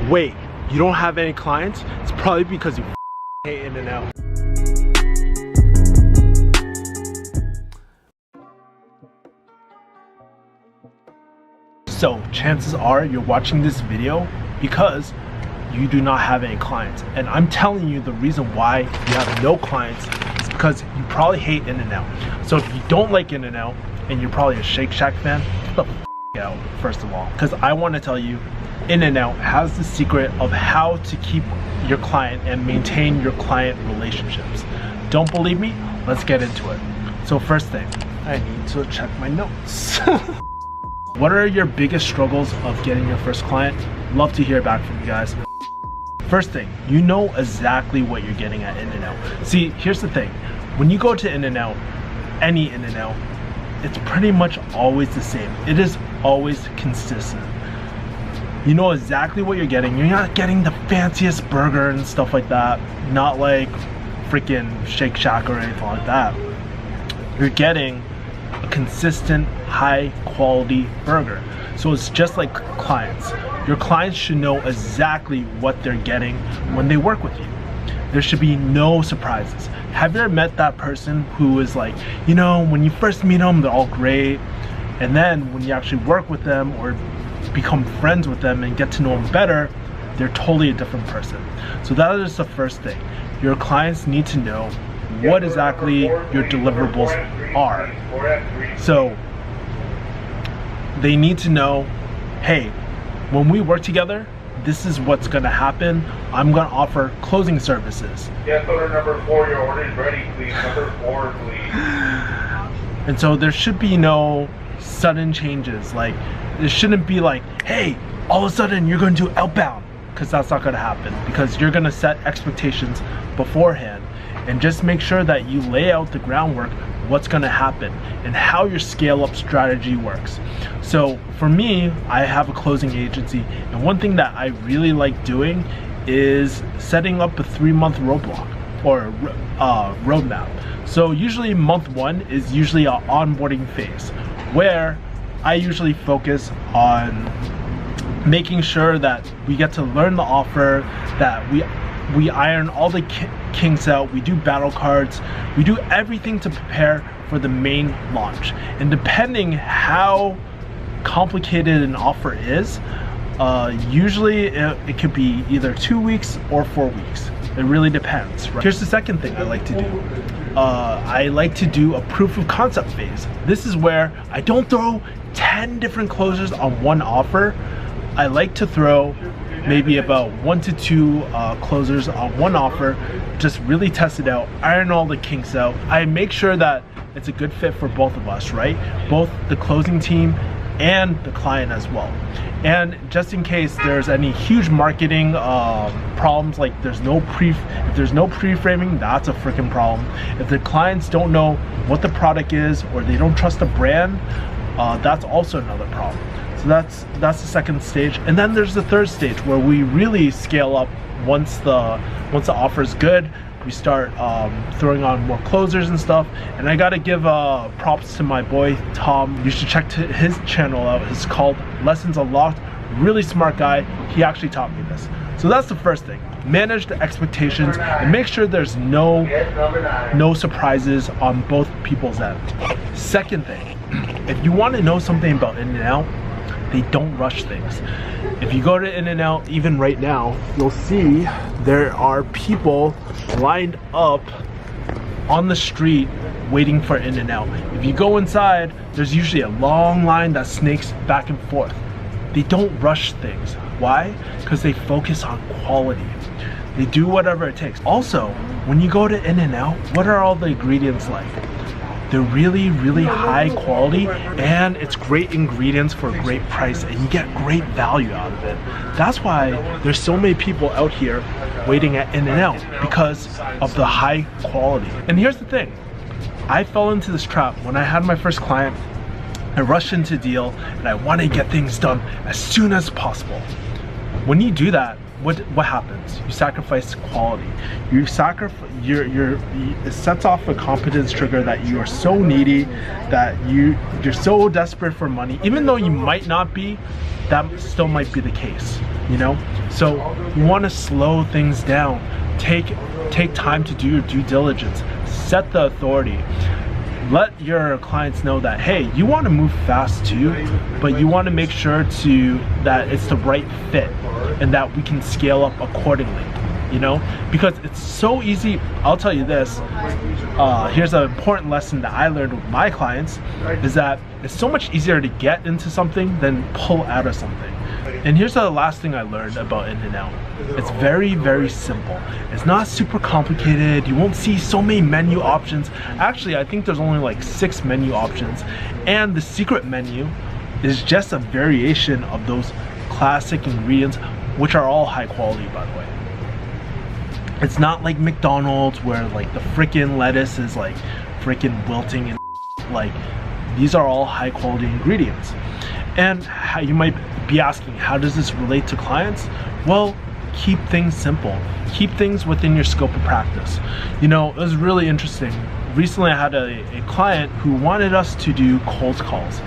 wait, you don't have any clients? It's probably because you hate In-N-Out. So chances are you're watching this video because you do not have any clients. And I'm telling you the reason why you have no clients is because you probably hate In-N-Out. So if you don't like In-N-Out and you're probably a Shake Shack fan, get the out first of all. Because I want to tell you, In-N-Out has the secret of how to keep your client and maintain your client relationships. Don't believe me? Let's get into it. So first thing, I need to check my notes. What are your biggest struggles of getting your first client? Love to hear back from you guys. First thing, you know exactly what you're getting at In-N-Out. See, here's the thing. When you go to In-N-Out, any In-N-Out, it's pretty much always the same. It is always consistent. You know exactly what you're getting. You're not getting the fanciest burger and stuff like that. Not like freaking Shake Shack or anything like that. You're getting a consistent, high quality burger. So it's just like clients. Your clients should know exactly what they're getting when they work with you. There should be no surprises. Have you ever met that person who is like, you know, when you first meet them, they're all great. And then when you actually work with them or become friends with them and get to know them better, they're totally a different person. So that is the first thing. Your clients need to know what exactly your deliverables are. So they need to know, hey, when we work together, this is what's gonna happen. I'm gonna offer closing services. Yes, order number 4, your order is ready, please. Number 4, please. And so there should be no sudden changes. Like, it shouldn't be like, hey, all of a sudden you're gonna do outbound, because that's not gonna happen, because you're gonna set expectations beforehand. And just make sure that you lay out the groundwork, what's gonna happen, and how your scale-up strategy works. So for me, I have a closing agency, and one thing that I really like doing is setting up a 3-month roadblock or roadmap. So usually month 1 is usually an onboarding phase, where I usually focus on making sure that we get to learn the offer, that we iron all the kinks out, we do battle cards, we do everything to prepare for the main launch. And depending how complicated an offer is, usually it could be either 2 weeks or 4 weeks. It really depends. Right? Here's the second thing I like to do. I like to do a proof of concept phase. This is where I don't throw 10 different closers on one offer. I like to throw maybe about 1 to 2 closers on one offer, just really test it out, iron all the kinks out. I make sure that it's a good fit for both of us, right? Both the closing team and the client as well. And just in case there's any huge marketing problems, like if there's no pre-framing, that's a freaking problem. If the clients don't know what the product is or they don't trust the brand, that's also another problem. So that's the second stage. And then there's the third stage where we really scale up once the offer is good. We start throwing on more closers and stuff. And I gotta give props to my boy Tom. You should check his channel out. It's called Lessons Unlocked. Really smart guy. He actually taught me this. So that's the first thing. Manage the expectations and make sure there's no surprises on both people's end. Second thing, if you want to know something about In-N-Out, they don't rush things. If you go to In-N-Out, even right now, you'll see there are people lined up on the street waiting for In-N-Out. If you go inside, there's usually a long line that snakes back and forth. They don't rush things. Why? Because they focus on quality. They do whatever it takes. Also, when you go to In-N-Out, what are all the ingredients like? They're really, really high quality, and it's great ingredients for a great price, and you get great value out of it. That's why there's so many people out here waiting at In-N-Out, because of the high quality. And here's the thing, I fell into this trap when I had my first client. I rushed into a deal and I wanted to get things done as soon as possible. When you do that, what happens? You sacrifice quality. You sacrifice it sets off a competence trigger that you are so needy, that you're so desperate for money, even though you might not be. That still might be the case, you know? So you want to slow things down. Take time to do your due diligence. Set the authority. Let your clients know that, hey, you want to move fast too, but you want to make sure that it's the right fit and that we can scale up accordingly, you know? Because it's so easy. I'll tell you this, here's an important lesson that I learned with my clients, is that it's so much easier to get into something than pull out of something. And here's the last thing I learned about In-N-Out. It's very, very simple. It's not super complicated. You won't see so many menu options. Actually, I think there's only like 6 menu options. And the secret menu is just a variation of those classic ingredients, which are all high quality, by the way. It's not like McDonald's where like the freaking lettuce is like freaking wilting and like, these are all high quality ingredients. And how you might be asking, how does this relate to clients? Well, keep things simple. Keep things within your scope of practice. You know, it was really interesting. Recently I had a client who wanted us to do cold calls.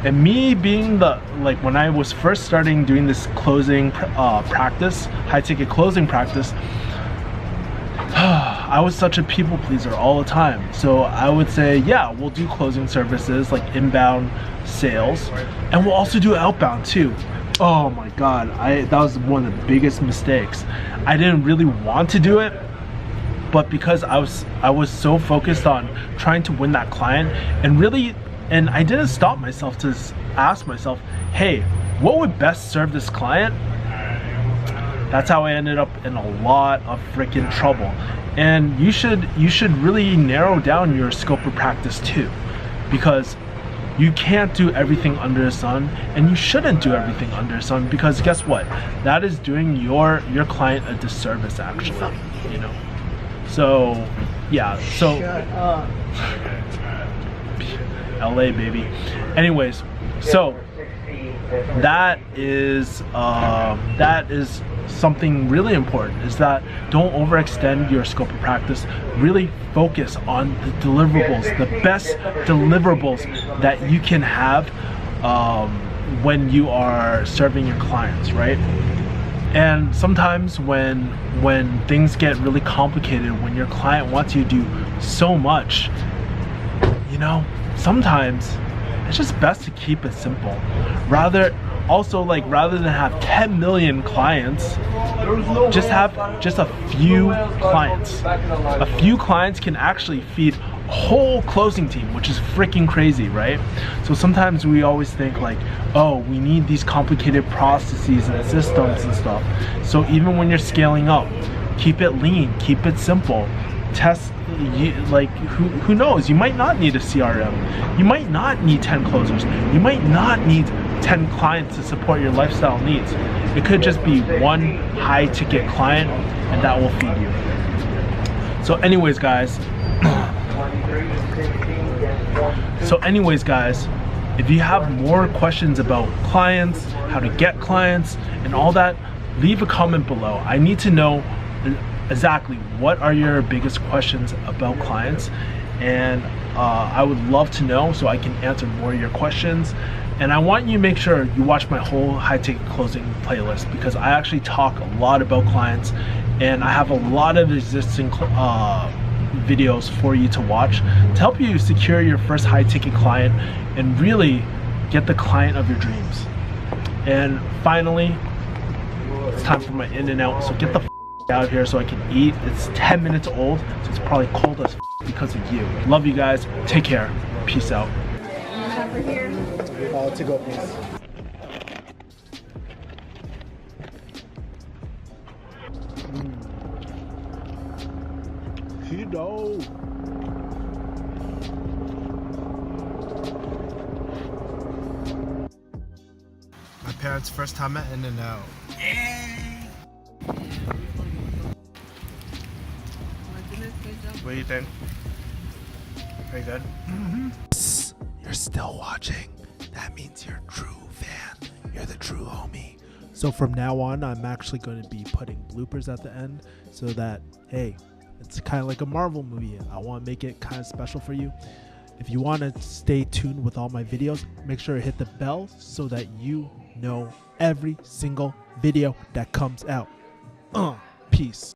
And me being when I was first starting doing this closing practice, high ticket closing practice, I was such a people pleaser all the time. So I would say, yeah, we'll do closing services like inbound sales, and we'll also do outbound too. Oh my God, that was one of the biggest mistakes. I didn't really want to do it, but because I was so focused on trying to win that client, and I didn't stop myself to ask myself, hey, what would best serve this client? That's how I ended up in a lot of freaking trouble. And you should really narrow down your scope of practice too, because you can't do everything under the sun, and you shouldn't do everything under the sun, because guess what? That is doing your client a disservice, actually, you know? So, yeah, so LA, baby. Anyways, so that is something really important, is that don't overextend your scope of practice. Really focus on the deliverables, the best deliverables that you can have when you are serving your clients, right? And sometimes when things get really complicated, when your client wants you to do so much, you know, sometimes it's just best to keep it simple. Rather than have 10 million clients, just have a few clients. A few clients can actually feed a whole closing team, which is freaking crazy, right? So sometimes we always think like, oh, we need these complicated processes and systems and stuff. So even when you're scaling up, keep it lean, keep it simple. Test, who knows, you might not need a CRM, you might not need 10 closers, you might not need 10 clients to support your lifestyle needs. It could just be one high ticket client, and that will feed you. So anyways guys, if you have more questions about clients, how to get clients and all that, leave a comment below. I need to know exactly what are your biggest questions about clients, and I would love to know so I can answer more of your questions. And I want you to make sure you watch my whole high ticket closing playlist, because I actually talk a lot about clients, and I have a lot of existing videos for you to watch to help you secure your first high ticket client and really get the client of your dreams. And finally, it's time for my In-N-Out, so get the out of here so I can eat. It's 10 minutes old, so it's probably cold as because of you. Love you guys. Take care. Peace out. Over here. To go, please. Cheeto. My parents' first time at In-N-Out. What do you think? Very good? You're still watching. That means you're a true fan. You're the true homie. So from now on, I'm actually going to be putting bloopers at the end so that, hey, it's kind of like a Marvel movie. I want to make it kind of special for you. If you want to stay tuned with all my videos, make sure to hit the bell so that you know every single video that comes out. Peace.